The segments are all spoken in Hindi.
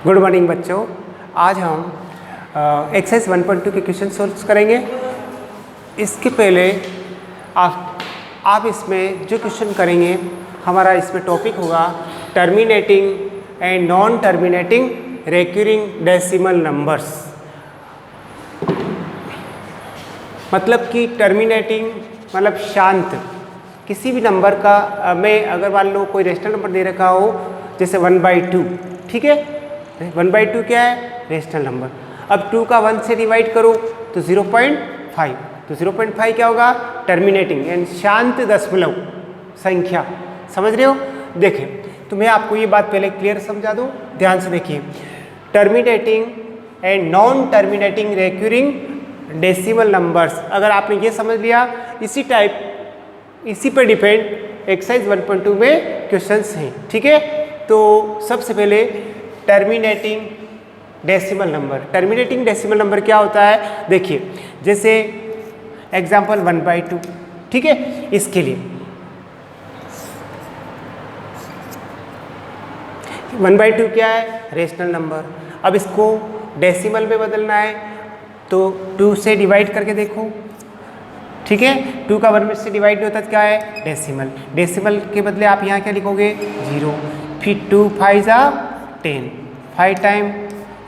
गुड मॉर्निंग बच्चों। आज हम एक्सरसाइज 1.2 के क्वेश्चन सॉल्व करेंगे। इसके पहले आप इसमें जो क्वेश्चन करेंगे, हमारा इसमें टॉपिक होगा terminating and non terminating recurring decimal numbers. मतलब कि टर्मिनेटिंग मतलब शांत किसी भी नंबर का में अगर मान लो कोई रेशनल नंबर दे रखा हो, जैसे 1/2, ठीक है। 1/2 क्या है? Rational number. अब 2 का 1 से डिवाइड करो तो 0.5, तो 0.5 क्या होगा? टर्मिनेटिंग यानी शांत दशमलव संख्या। समझ रहे हो? देखें तो मैं आपको ये बात पहले क्लियर समझा दूँ, ध्यान से देखिए। Terminating and non terminating recurring decimal numbers, अगर आपने ये समझ लिया, इसी पर डिपेंड एक्सरसाइज 1.2 में क्वेश्चंस हैं, ठीक है। तो सबसे पहले terminating decimal number. Terminating decimal number क्या होता है? देखिए, जैसे एग्जांपल 1/2, ठीक है। इसके लिए 1/2 क्या है? Rational number. अब इसको डेसिमल में बदलना है तो 2 से डिवाइड करके देखो, ठीक है। 2 का 1 से डिवाइड नहीं होता तो क्या है? डेसिमल। डेसिमल के बदले आप यहाँ क्या लिखोगे? 0। फिर 2 5 10, 5 टाइम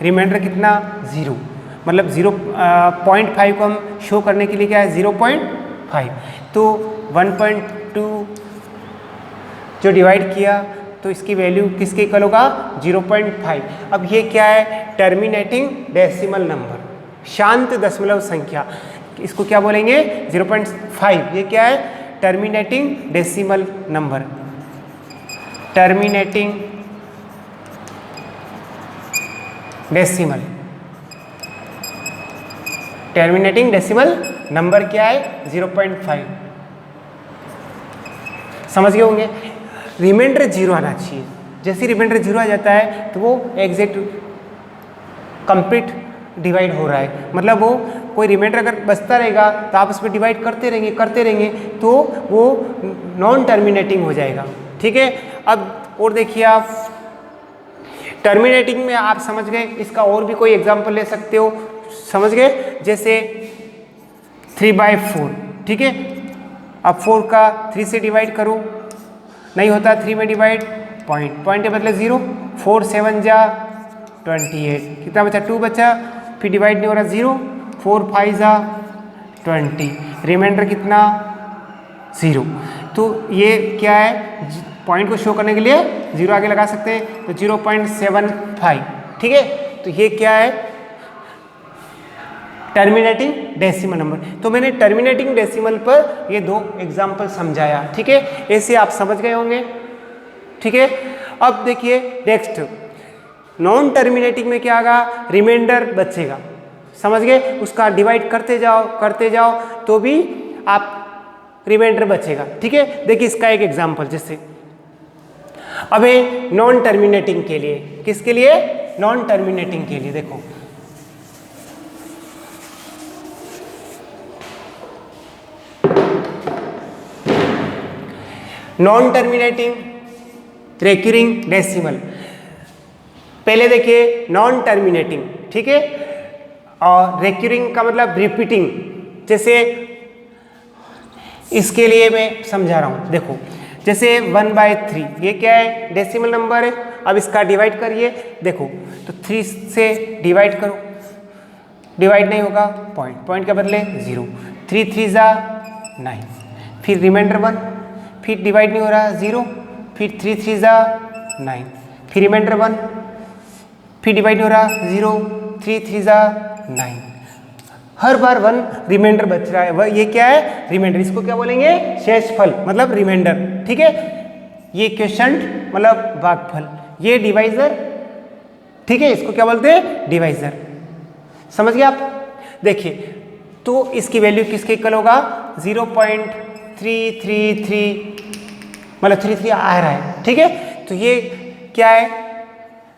रिमाइंडर कितना? 0। मतलब 0.5 को हम शो करने के लिए क्या है? 0.5। तो 1.2 जो डिवाइड किया तो इसकी वैल्यू किसके इक्वल होगा? 0.5। अब ये क्या है? टर्मिनेटिंग डेसिमल नंबर, शांत दशमलव संख्या। इसको क्या बोलेंगे? 0.5। ये क्या है? Terminating decimal number. Terminating decimal, terminating decimal number क्या है? 0.5। समझ गए होंगे। रिमाइंडर 0 आना चाहिए। जैसे रिमाइंडर 0 आ जाता है तो वो एग्जैक्ट कंप्लीट डिवाइड हो रहा है। मतलब वो कोई रिमाइंडर अगर बचता रहेगा तो आप उसमें डिवाइड करते रहेंगे तो वो नॉन टर्मिनेटिंग हो जाएगा, ठीक है। अब और देखिए, आप टर्मिनेटिंग में आप समझ गए। इसका और भी कोई एग्जांपल ले सकते हो, समझ गए। जैसे 3/4, ठीक है। अब 4 का 3 से डिवाइड करो, नहीं होता 3 में डिवाइड, पॉइंट के बदले 0। 4 7 जा 28, कितना बचा? 2 बचा। फिर डिवाइड नहीं हो रहा, 0। 4 5 जा 20, रिमाइंडर कितना? 0। तो ये क्या है? पॉइंट को शो करने के लिए 0 आगे लगा सकते हैं, तो 0.75, ठीक है। तो ये क्या है? Terminating decimal number. तो मैंने टर्मिनेटिंग डेसिमल पर ये 2 एग्जाम्पल समझाया, ठीक है। ऐसे आप समझ गए होंगे, ठीक है। अब देखिए नेक्स्ट, नॉन टर्मिनेटिंग में क्या आएगा? रिमाइंडर बचेगा, समझ गए। उसका डिवाइड करते जाओ तो भी आप रिमाइंडर बचेगा, ठीक है। देखिए इसका एक एग्जाम्पल, जैसे अब नॉन टर्मिनेटिंग के लिए, किसके लिए? नॉन टर्मिनेटिंग के लिए। देखो नॉन टर्मिनेटिंग रिकरिंग डेसिमल। पहले देखिए नॉन टर्मिनेटिंग, ठीक है। और रिकरिंग का मतलब रिपीटिंग। जैसे इसके लिए मैं समझा रहा हूँ, देखो जैसे 1/3, ये क्या है? डेसिमल नंबर है। अब इसका डिवाइड करिए, देखो तो 3 से डिवाइड करो, डिवाइड नहीं होगा, पॉइंट के बदले 0। 3 3 जा 9, फिर रिमाइंडर 1, फिर डिवाइड नहीं हो रहा, 0। फिर 3 3 जा 9, फिर रिमाइंडर 1, फिर डिवाइड नहीं हो रहा, 0। 3 3 जा 9, हर बार 1 रिमाइंडर बच रहा है। वह ये क्या है? रिमाइंडर। इसको क्या बोलेंगे? शेषफल मतलब रिमाइंडर, ठीक है। ये क्वोशंट मतलब भागफल, ये डिवाइजर, ठीक है। इसको क्या बोलते हैं? डिवाइजर। समझ गए आप? देखिए तो इसकी वैल्यू किसके इक्वल होगा? 0.333, मतलब 33 आ रहा है, ठीक है। तो ये क्या है?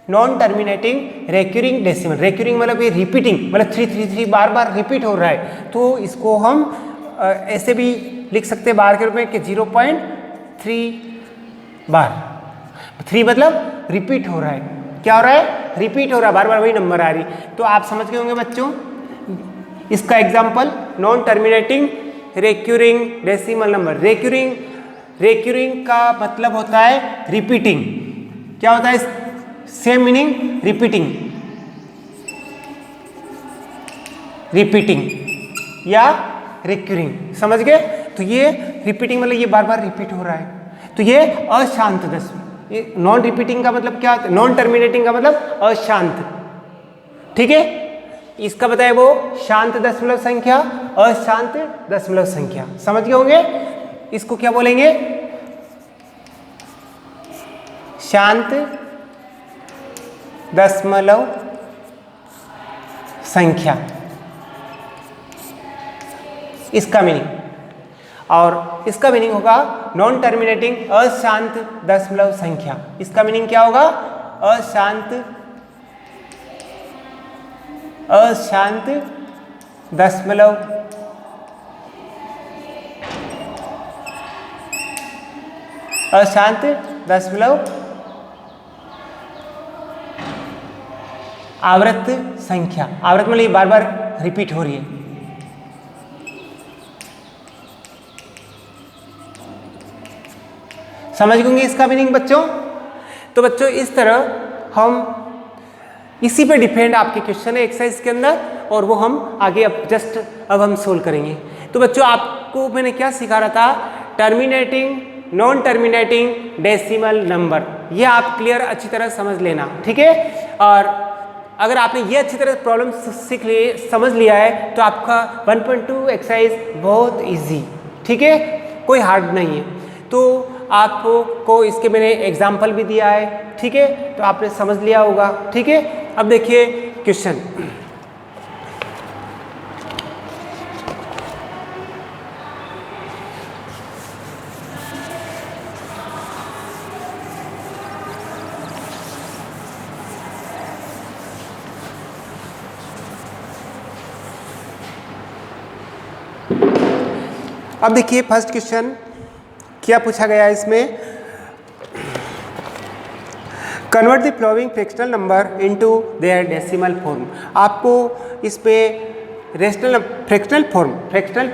Non terminating recurring decimal. Recurring मतलब ये रिपीटिंग, मतलब 333 बार बार रिपीट हो रहा है। तो इसको हम ऐसे भी लिख सकते हैं बार के रूप में कि 0.3 बार। 3 मतलब रिपीट हो रहा है। क्या हो रहा है? रिपीट हो रहा है, बार बार वही नंबर आ रही। तो आप समझ गए होंगे बच्चों इसका example non terminating recurring decimal number. Recurring का मतलब होता है रिपीटिंग। क्या होता है? सेम मीनिंग, रिपीटिंग या रिक्यूरिंग। समझ गए? तो ये रिपीटिंग मतलब ये बार बार रिपीट हो रहा है, तो ये अशांत दशमलव। ये नॉन रिपीटिंग का मतलब क्या होता है? नॉन टर्मिनेटिंग का मतलब अशांत। ठीक है, इसका बताए वो शांत दशमलव संख्या, अशांत दशमलव संख्या। समझ गए होंगे? इसको क्या बोलेंगे? शांत दशमलव संख्या, इसका मीनिंग। और इसका मीनिंग होगा नॉन टर्मिनेटिंग अशांत दशमलव संख्या। इसका मीनिंग क्या होगा? अशांत दशमलव आवर्त संख्या। आवर्त मतलब ये बार बार रिपीट हो रही है। समझ गए इसका मीनिंग बच्चों? तो बच्चों इस तरह हम इसी पे डिपेंड आपके क्वेश्चन है एक्सरसाइज के अंदर, और वो हम आगे अब हम सोल्व करेंगे। तो बच्चों आपको मैंने क्या सिखा रहा था? Terminating, non terminating decimal number. ये आप क्लियर अच्छी तरह समझ लेना, ठीक है? और अगर आपने ये अच्छी तरह प्रॉब्लम समझ लिया है तो आपका 1.2 एक्सरसाइज बहुत इजी, ठीक है? कोई हार्ड नहीं है। तो आपको इसके मैंने एग्जाम्पल भी दिया है, ठीक है? तो आपने समझ लिया होगा, ठीक है? अब देखिए क्वेश्चन। अब देखिए फर्स्ट क्वेश्चन क्या पूछा गया है इसमें? Convert the following fractional number into their decimal form. आपको इस पे फ्रैक्शनल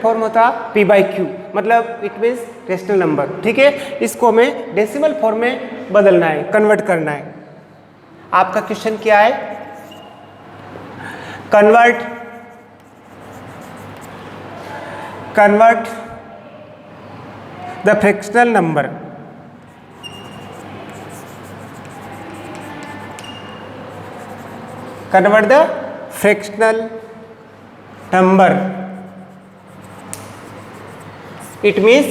फॉर्म होता p/q, मतलब इट मीन्स रेशनल नंबर, ठीक है? इसको हमें डेसिमल फॉर्म में बदलना है, कन्वर्ट करना है। आपका क्वेश्चन क्या है? Convert the fractional number it means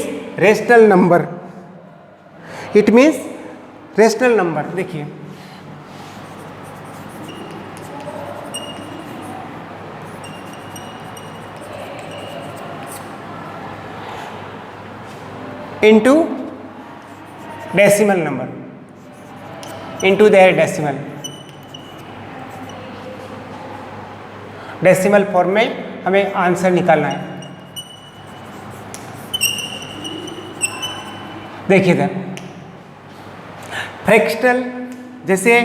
rational number। देखिए into decimal number, into their decimal form में हमें आंसर निकालना है। देखिए इधर फ्रैक्शनल, जैसे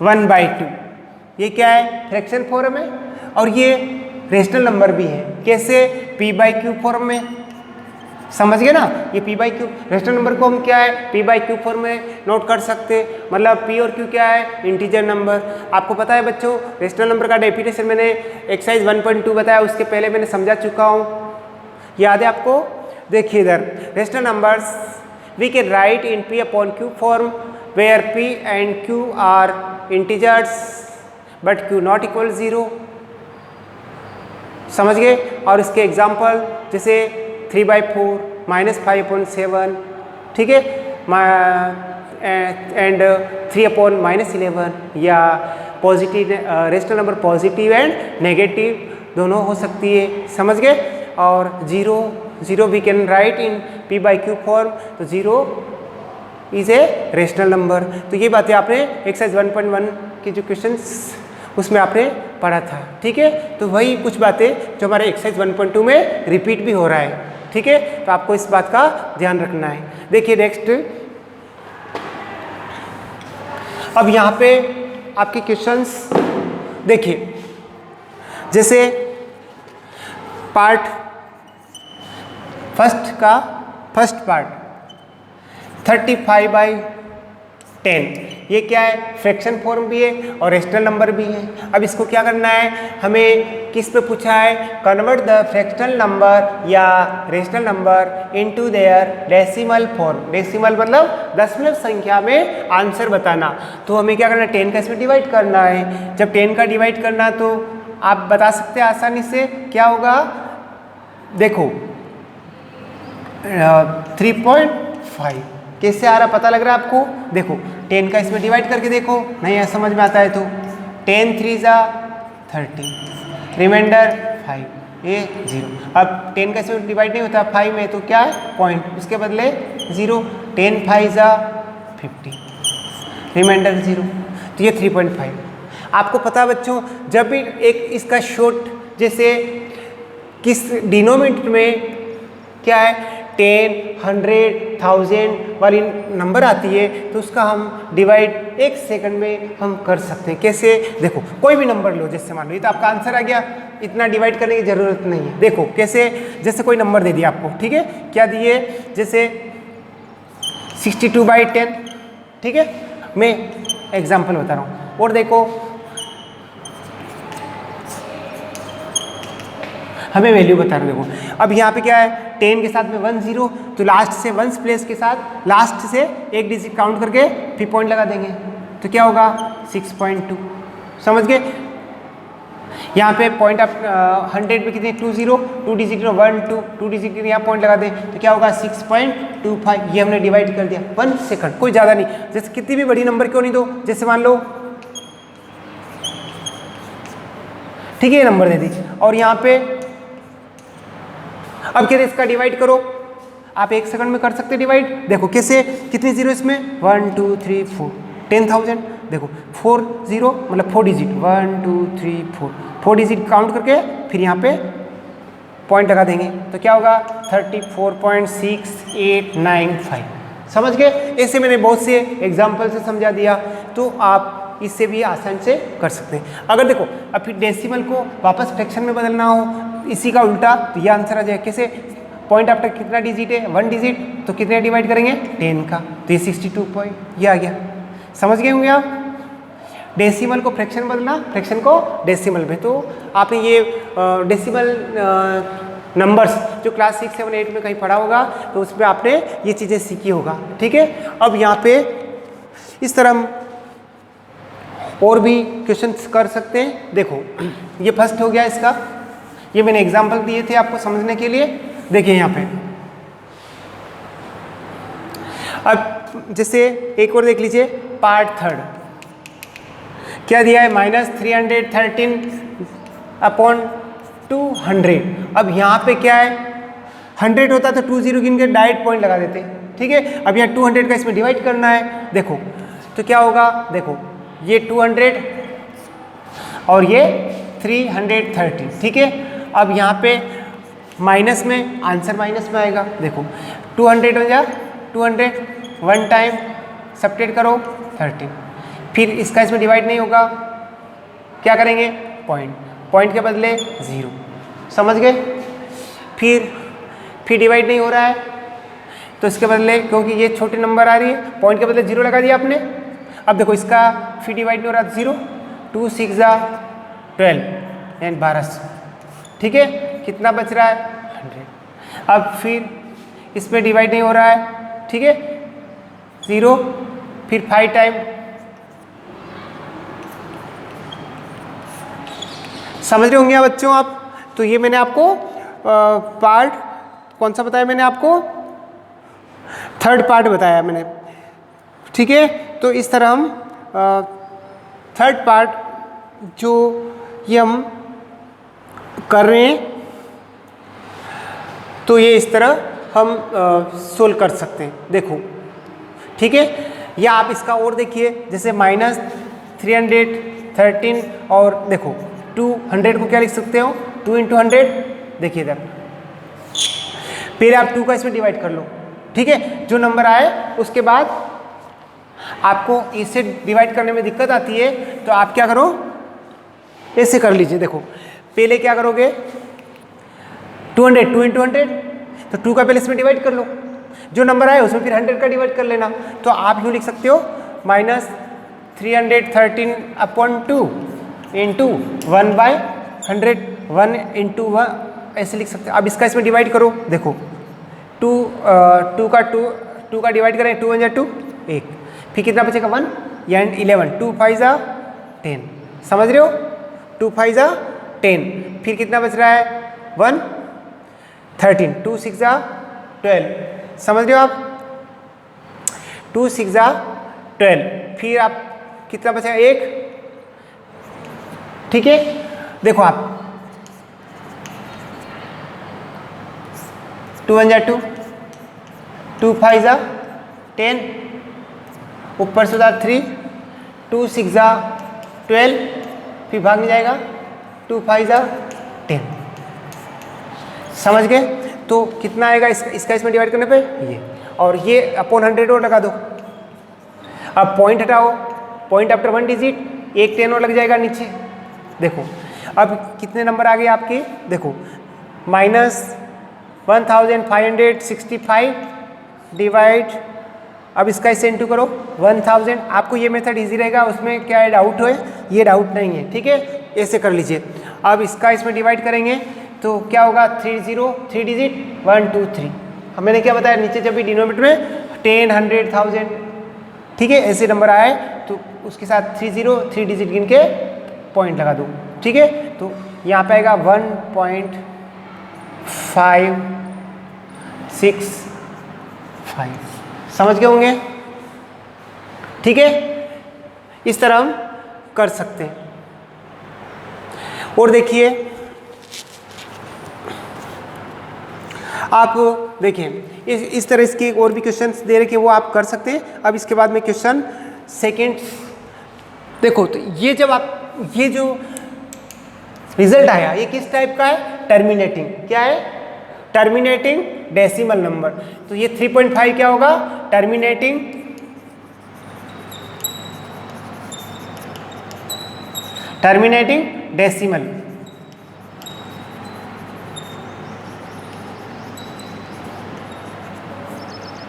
1/2, ये क्या है? फ्रैक्शन फॉर्म है, और ये रेशनल नंबर भी है। कैसे? p/q फॉर्म में। समझ गए ना? ये p/q रेशनल नंबर को हम क्या है? p/q फॉर्म में नोट कर सकते। मतलब p और q क्या है? Integer number. आपको पता है बच्चों रेशनल नंबर का डेफिनेशन मैंने एक्सरसाइज 1.2 बताया, उसके पहले मैंने समझा चुका हूँ, याद है आपको? देखिए इधर rational numbers we can write in p/q form where p and q are integers but q not equal 0। समझ गए? और इसके एग्जाम्पल जैसे 3/4 -5/7, ठीक है? एंड 3/-11, या positive rational number positive and negative दोनों हो सकती है। समझ गए? और 0 we can write in p/q form, तो 0 इज ए रेशनल नंबर। तो ये बातें आपने एक्सरसाइज 1.1 की जो क्वेश्चंस उसमें आपने पढ़ा था, ठीक है? तो वही कुछ बातें जो हमारे एक्सरसाइज 1.2 में रिपीट भी हो रहा है, ठीक है? तो आपको इस बात का ध्यान रखना है। देखिए नेक्स्ट अब यहाँ पे आपके क्वेश्चंस देखिए, जैसे पार्ट फर्स्ट पार्ट 35/10, ये क्या है, फ्रैक्शन फॉर्म भी है और रेशनल नंबर भी है। अब इसको क्या करना है, हमें किस पे पूछा है, कन्वर्ट द फ्रैक्शनल नंबर या rational number into their decimal form. Decimal मतलब दशमलव संख्या में आंसर बताना। तो हमें क्या करना है, 10 का इसमें डिवाइड करना है। जब 10 का डिवाइड करना तो आप बता सकते हैं आसानी से, क्या होगा, देखो 3.5 कैसे आ रहा पता लग रहा है आपको, देखो 10 का इसमें डिवाइड करके देखो, नहीं है समझ में आता है तो 10 3 जा 30, रिमाइंडर 5, ये 0। अब 10 का इसमें डिवाइड नहीं होता 5 में, तो क्या है पॉइंट, उसके बदले 0, 10 5 जा 50, रिमाइंडर 0, तो ये 3.5। आपको पता है बच्चों, जब भी एक इसका शॉर्ट, जैसे किस डिनोमिनेटर में क्या है 10, 100, 1000 वाली नंबर आती है, तो उसका हम डिवाइड 1 सेकंड में हम कर सकते हैं। कैसे, देखो कोई भी नंबर लो, जैसे मान लो ये तो आपका आंसर आ गया, इतना डिवाइड करने की जरूरत नहीं है। देखो कैसे, जैसे कोई नंबर दे दिया आपको, ठीक है, क्या दिए, जैसे 62/10, ठीक है, मैं एग्जाम्पल बता रहा हूँ। और देखो हमें वैल्यू बता रहे, देखो अब यहाँ पे क्या है, 10 के साथ में 1 0, तो लास्ट से 1 प्लेस के साथ लास्ट से एक डिजिट काउंट करके फिर पॉइंट लगा देंगे, तो क्या होगा 6.2, समझ गए। यहाँ पे पॉइंट आप 100 पे कितने 20, 2 डिजिट 1 2 डिजिट यहाँ पॉइंट लगा दें, तो क्या होगा 6.25। ये हमने डिवाइड कर दिया 1 सेकंड, कोई ज़्यादा नहीं, जैसे कितनी भी बड़ी नंबर क्यों नहीं दो, जैसे मान लो ठीक है ये नंबर दे दी, और यहाँ पे अब क्या इसका डिवाइड करो, आप 1 सेकंड में कर सकते हैं डिवाइड। देखो कैसे, कितने जीरो इसमें 1 2 3 4, 10,000, देखो 4 0 मतलब 4 डिजिट 1 2 3 4 डिजिट काउंट करके फिर यहाँ पे पॉइंट लगा देंगे, तो क्या होगा 34.6895, समझ गए। ऐसे मैंने बहुत से एग्जाम्पल से समझा दिया, तो आप इससे भी आसान से कर सकते हैं। अगर देखो अब फिर डेसिमल को वापस फ्रैक्शन में बदलना हो, इसी का उल्टा, तो ये आंसर आ जाए कैसे, पॉइंट आफ्टर कितना डिजिट है 1 डिजिट, तो कितने डिवाइड करेंगे 10 का, तो ये 62 पॉइंट, ये आ गया, समझ गए होंगे आप। डेसिमल को फ्रैक्शन में बदलना, फ्रैक्शन को डेसिमल में, तो आपने ये डेसिमल नंबर्स जो क्लास 6 7 8 में कहीं पढ़ा होगा, तो उसमें आपने ये चीज़ें सीखी होगा, ठीक है। अब यहाँ पे इस तरह और भी क्वेश्चन कर सकते हैं। देखो ये फर्स्ट हो गया इसका, ये मैंने एग्जाम्पल दिए थे आपको समझने के लिए। देखिए यहाँ पे अब जैसे एक और देख लीजिए, पार्ट थर्ड क्या दिया है, -313/200। अब यहाँ पे क्या है, 100 होता तो 2 0 गिन के डायरेक्ट पॉइंट लगा देते, ठीक है। अब यहाँ 200 का इसमें डिवाइड करना है, देखो तो क्या होगा, देखो ये 200 और ये 330, ठीक है। अब यहाँ पे माइनस में, आंसर माइनस में आएगा, देखो 200 हो जा 200, 1 टाइम सब्ट्रैक्ट करो 30, फिर इसका इसमें डिवाइड नहीं होगा, क्या करेंगे पॉइंट के बदले 0, समझ गए। फिर डिवाइड नहीं हो रहा है, तो इसके बदले, क्योंकि ये छोटे नंबर आ रही है, पॉइंट के बदले 0 लगा दिया आपने। अब देखो इसका फिर डिवाइड नहीं हो रहा, 0 2 6 जा 12 एंड 1200, ठीक है। कितना बच रहा है 100। अब फिर इस पर डिवाइड नहीं हो रहा है, ठीक है, 0, फिर 5 टाइम, समझ रहे होंगे बच्चों आप। तो ये मैंने आपको पार्ट कौन सा बताया, मैंने आपको थर्ड पार्ट बताया मैंने, ठीक है। तो इस तरह हम थर्ड पार्ट जो ये हम कर रहे हैं, तो ये इस तरह हम सोल्व कर सकते हैं, देखो ठीक है। या आप इसका और देखिए, जैसे -313 और देखो 200 को क्या लिख सकते हो, 2 × 100, देखिए इधर, फिर आप 2 का इसमें डिवाइड कर लो, ठीक है। जो नंबर आए उसके बाद आपको इससे डिवाइड करने में दिक्कत आती है तो आप क्या करो, ऐसे कर लीजिए। देखो पहले क्या करोगे, 200 2 इंटू 100, तो 2 का पहले इसमें डिवाइड कर लो, जो नंबर आए उसमें फिर 100 का डिवाइड कर लेना। तो आप यूँ लिख सकते हो -313/2 इंटू 1/100, 1 इंटू 1 ऐसे लिख सकते हो। अब इसका इसमें डिवाइड करो। देखो 2 का डिवाइड करें, 2 1 जा 2 1, फिर कितना बचेगा 1 एंड 11, 2 5 जा 10, समझ रहे हो, 2 5 जा 10, फिर कितना बच रहा है 1 13, 2 6 जा 12, समझ रहे हो आप, 2 6 जा 12, फिर आप कितना बचेगा 1, ठीक है। देखो आप 2 1 जा 2, 2 5 जा 10, ऊपर से 3, 2 6 जा 12, फिर भाग में जाएगा 2 5 जा 10, समझ गए। तो कितना आएगा इसका इसमें डिवाइड करने पे ये, और ये अपॉन 100 और लगा दो। अब पॉइंट हटाओ, पॉइंट आफ्टर 1 डिजिट, एक 10 और लग जाएगा नीचे। देखो अब कितने नंबर आ गए आपके, देखो -1565 डिवाइड, अब इसका इससे इंटू करो 1000। आपको ये मेथड इजी रहेगा, उसमें क्या है डाउट हो, ये डाउट नहीं है, ठीक है, ऐसे कर लीजिए। अब इसका इसमें डिवाइड करेंगे तो क्या होगा, 3 डिजिट 1 2 3, मैंने क्या बताया नीचे जब भी डिनोमिनेटर में 10 100 1000, ठीक है, ऐसे नंबर आए तो उसके साथ 3 डिजिट गिन के पॉइंट लगा दो, ठीक है। तो यहाँ पे आएगा 1.565, समझ गए होंगे, ठीक है। इस तरह हम कर सकते हैं। और देखिए आप देखिए इस तरह इसके और भी क्वेश्चंस दे रहे कि वो आप कर सकते हैं। अब इसके बाद में क्वेश्चन सेकंड देखो, तो ये जब आप ये जो रिजल्ट आया ये किस टाइप का है, टर्मिनेटिंग, क्या है, टर्मिनेटिंग डेसिमल नंबर। तो ये 3.5 क्या होगा, टर्मिनेटिंग डेसिमल।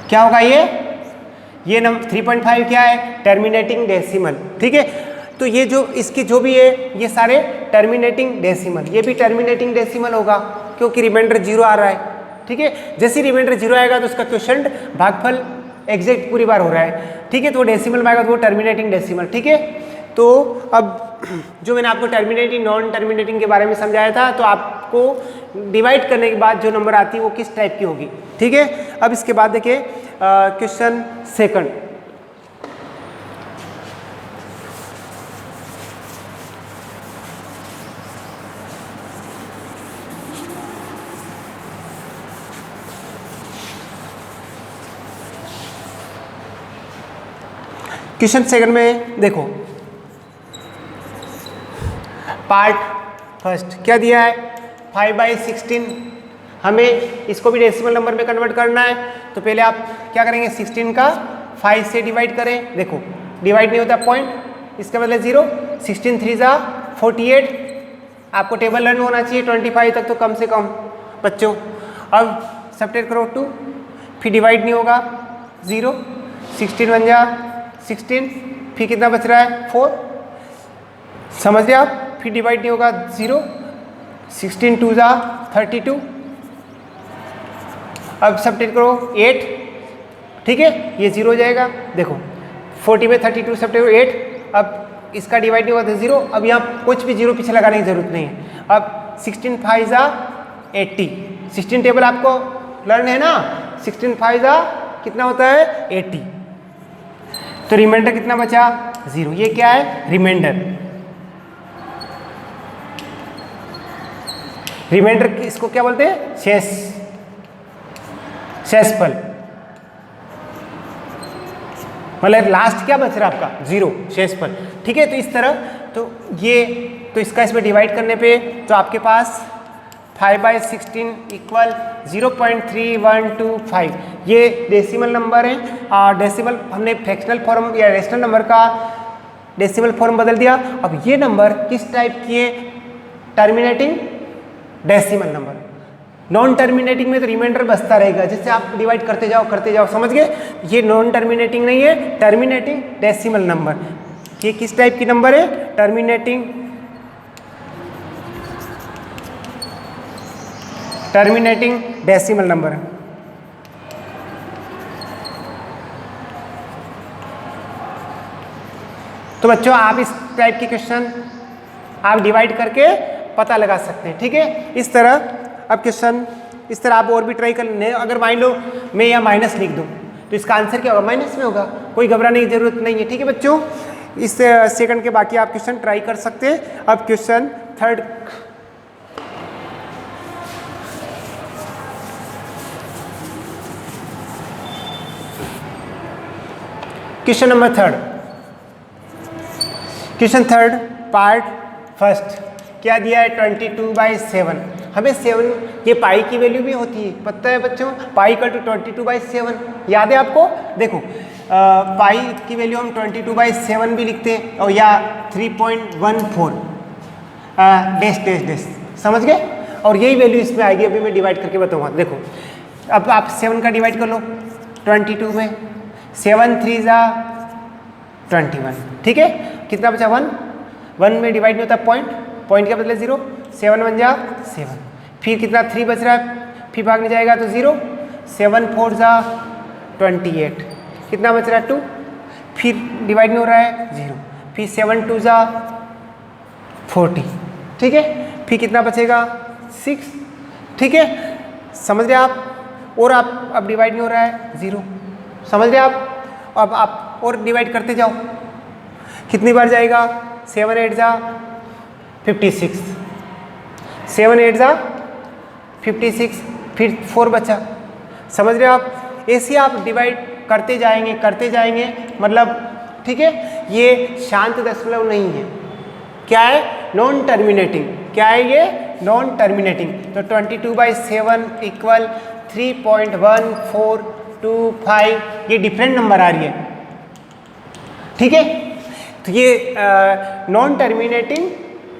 क्या होगा ये नंबर 3.5 क्या है, टर्मिनेटिंग डेसिमल, ठीक है। तो ये जो इसकी जो भी है ये सारे टर्मिनेटिंग डेसिमल, ये भी टर्मिनेटिंग डेसिमल होगा क्योंकि रिमाइंडर 0 आ रहा है, ठीक है। जैसे रिमाइंडर 0 आएगा तो उसका क्वोशिएंट भागफल एग्जैक्ट पूरी बार हो रहा है, ठीक है, तो वो डेसिमल में आएगा तो वो टर्मिनेटिंग डेसिमल, ठीक है। तो अब जो मैंने आपको टर्मिनेटिंग नॉन टर्मिनेटिंग के बारे में समझाया था, तो आपको डिवाइड करने के बाद जो नंबर आती है वो किस टाइप की होगी, ठीक है। अब इसके बाद देखिए क्वेश्चन सेकंड, क्वेश्चन सेकंड में देखो पार्ट फर्स्ट क्या दिया है, 5/16, हमें इसको भी डेसिमल नंबर में कन्वर्ट करना है। तो पहले आप क्या करेंगे, 16 का 5 से डिवाइड करें। देखो डिवाइड नहीं होता पॉइंट, इसका मतलब 0, 16 3 जा 48, आपको टेबल लर्न होना चाहिए 25 तक तो कम से कम बच्चों। अब सब्ट्रैक्ट करो 2, फिर डिवाइड नहीं होगा 0, 16 1 जा 16, फिर कितना बच रहा है 4, समझ रहे आप, फिर डिवाइड नहीं होगा 0, 16 2 जा 32, अब सब्ट्रैक्ट करो 8, ठीक है, ये 0 हो जाएगा। देखो 40 में 32 सब्ट्रैक्ट करो 8, अब इसका डिवाइड नहीं होगा तो 0, अब यहाँ कुछ भी 0 पीछे लगाने की जरूरत नहीं है। अब 16 5 जा 80, 16 टेबल आपको लर्न है ना, 16 5 जा कितना होता है 80, तो रिमाइंडर कितना बचा 0, ये क्या है रिमाइंडर। रिमाइंडर इसको क्या बोलते हैं, शेषफल, मतलब लास्ट क्या बच रहा है आपका 0, शेषफल, ठीक है। तो इस तरह तो ये तो इसका इसमें डिवाइड करने पे तो आपके पास 5/16 इक्वल 0.3125। ये डेसिमल नंबर है। डेसिमल हमने फ्रैक्शनल फॉर्म या रेशनल नंबर का डेसिमल फॉर्म बदल दिया। अब ये नंबर किस टाइप की है? Terminating decimal number. Non terminating में तो रिमाइंडर बचता रहेगा, जिससे आप डिवाइड करते जाओ, समझ गए? ये नॉन टर्मिनेटिंग नहीं है, टर्मिनेटिंग डेसिमल नंबर। ये किस टाइप की नंबर है? Terminating decimal number. तो बच्चों आप इस टाइप के क्वेश्चन आप डिवाइड करके पता लगा सकते हैं, ठीक है? इस तरह अब क्वेश्चन इस तरह आप और भी ट्राई कर लें। अगर मान लो मैं यहाँ माइनस लिख दूँ तो इसका आंसर क्या होगा? माइनस में होगा। कोई घबराने की जरूरत नहीं है, ठीक है बच्चों? इस सेकंड के बाकी आप क्वेश्चन ट्राई कर सकते हैं। अब question third, question number question third part first क्या दिया है? 22/7। हमें 7 ये पाई की वैल्यू भी होती है, पता है बच्चों? पाई का टू 22/7 याद है आपको? देखो पाई की वैल्यू हम 22/7 भी लिखते हैं, और या 3.14 डैश डैश डैश, समझ गए? और यही वैल्यू इसमें आएगी। अभी मैं डिवाइड करके बताऊँगा। देखो अब आप 7 का डिवाइड कर लो 22 में। 7 3 × 21, ठीक है? कितना बचा? 1 में डिवाइड नहीं होता पॉइंट के बदले 0। 7 1 × 7, फिर कितना 3 बच रहा है, फिर भागने जाएगा तो 0। 7 4 × 28, कितना बच रहा है? 2, फिर डिवाइड नहीं हो रहा है 0, फिर 7 2 × 40, ठीक है? फिर कितना बचेगा? 6, ठीक है? समझ रहे आप? और आप अब डिवाइड नहीं हो रहा है 0, समझ रहे आप? अब आप और डिवाइड करते जाओ, कितनी बार जाएगा? 7 8 × 56, 7 8 × 56, फिर 4 बचा, समझ रहे हो आप? ऐसे आप डिवाइड करते जाएंगे मतलब, ठीक है? ये शांत दशमलव नहीं है, क्या है? Non terminating. क्या है ये? Non terminating. तो 22/7 इक्वल 3.1425, ये डिफरेंट नंबर आ रही है, ठीक है? तो ये non terminating,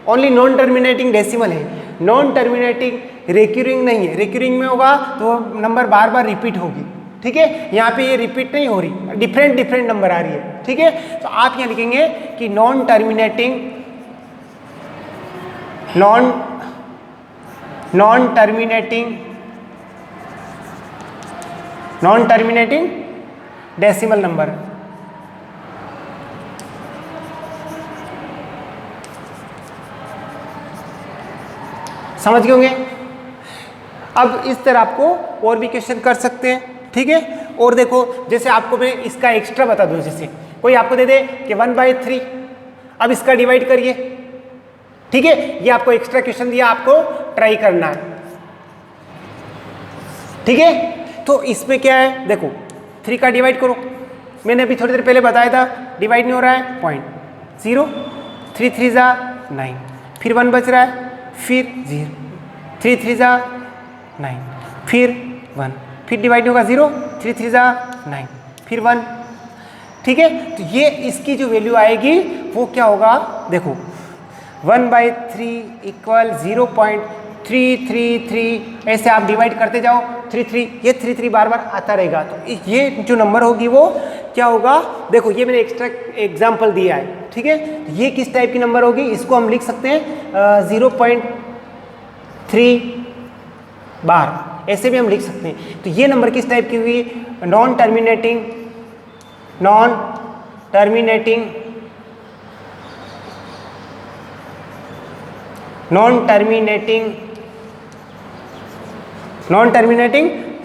only non terminating decimal है, नॉन टर्मिनेटिंग रिकरिंग नहीं है। रिकरिंग में होगा तो नंबर बार बार रिपीट होगी, ठीक है? यहाँ पे ये रिपीट नहीं हो रही, डिफरेंट नंबर आ रही है, ठीक है? तो आप यहाँ लिखेंगे कि नॉन टर्मिनेटिंग डेसिमल नंबर। समझ गए होंगे? अब इस तरह आपको और भी क्वेश्चन कर सकते हैं, ठीक है? और देखो जैसे आपको मैं इसका एक्स्ट्रा बता दूं, जैसे कोई आपको दे दे कि 1/3, अब इसका डिवाइड करिए, ठीक है? ये आपको एक्स्ट्रा क्वेश्चन दिया, आपको ट्राई करना है, ठीक है? तो इसमें क्या है? देखो 3 का डिवाइड करो, मैंने अभी थोड़ी देर पहले बताया था, डिवाइड नहीं हो रहा है 0.0, 3 3 × 9, फिर 1 बच रहा है, फिर 0, 3 3 × 9, फिर 1, फिर डिवाइड होगा 0, 3 3 × 9, फिर 1, ठीक है? तो ये इसकी जो वैल्यू आएगी वो क्या होगा? देखो 1/3 इक्वल 0.333, ऐसे आप डिवाइड करते जाओ 3 ये 3 बार बार आता रहेगा। तो ये जो नंबर होगी वो क्या होगा? देखो ये मैंने एक्स्ट्रा एग्जाम्पल दिया है, ठीक है? ये किस टाइप की नंबर होगी? इसको हम लिख सकते हैं 0.3 बार, ऐसे भी हम लिख सकते हैं। तो ये नंबर किस टाइप की हुई? Non terminating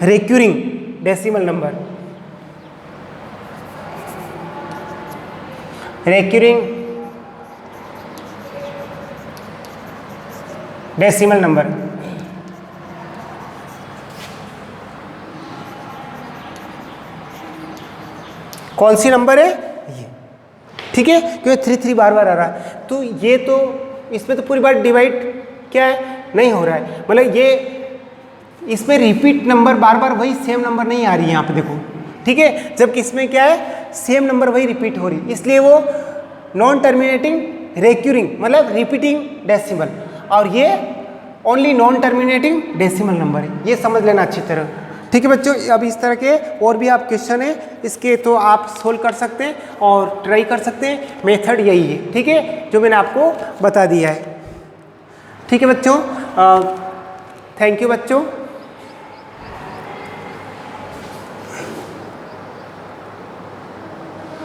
recurring decimal number, recurring decimal number. कौन सी नंबर है? ये, ठीक है? क्योंकि 3 बार बार आ रहा है, तो ये तो इसमें तो पूरी बार डिवाइड क्या है? नहीं हो रहा है, मतलब ये इसमें रिपीट नंबर बार बार वही सेम नंबर नहीं आ रही है यहाँ पे देखो, ठीक है, जबकि इसमें क्या है सेम नंबर वही रिपीट हो रही, इसलिए वो नॉन टर्मिनेटिंग रेक्यूरिंग मतलब रिपीटिंग डेसिमल, और ये only non terminating decimal number है, ये समझ लेना अच्छी तरह। ठीक है बच्चों, अब इस तरह के और भी आप क्वेश्चन है इसके तो आप सोल्व कर सकते हैं और ट्राई कर सकते हैं, मेथड यही है, ठीक है, जो मैंने आपको बता दिया है। ठीक है बच्चों, थैंक यू बच्चों।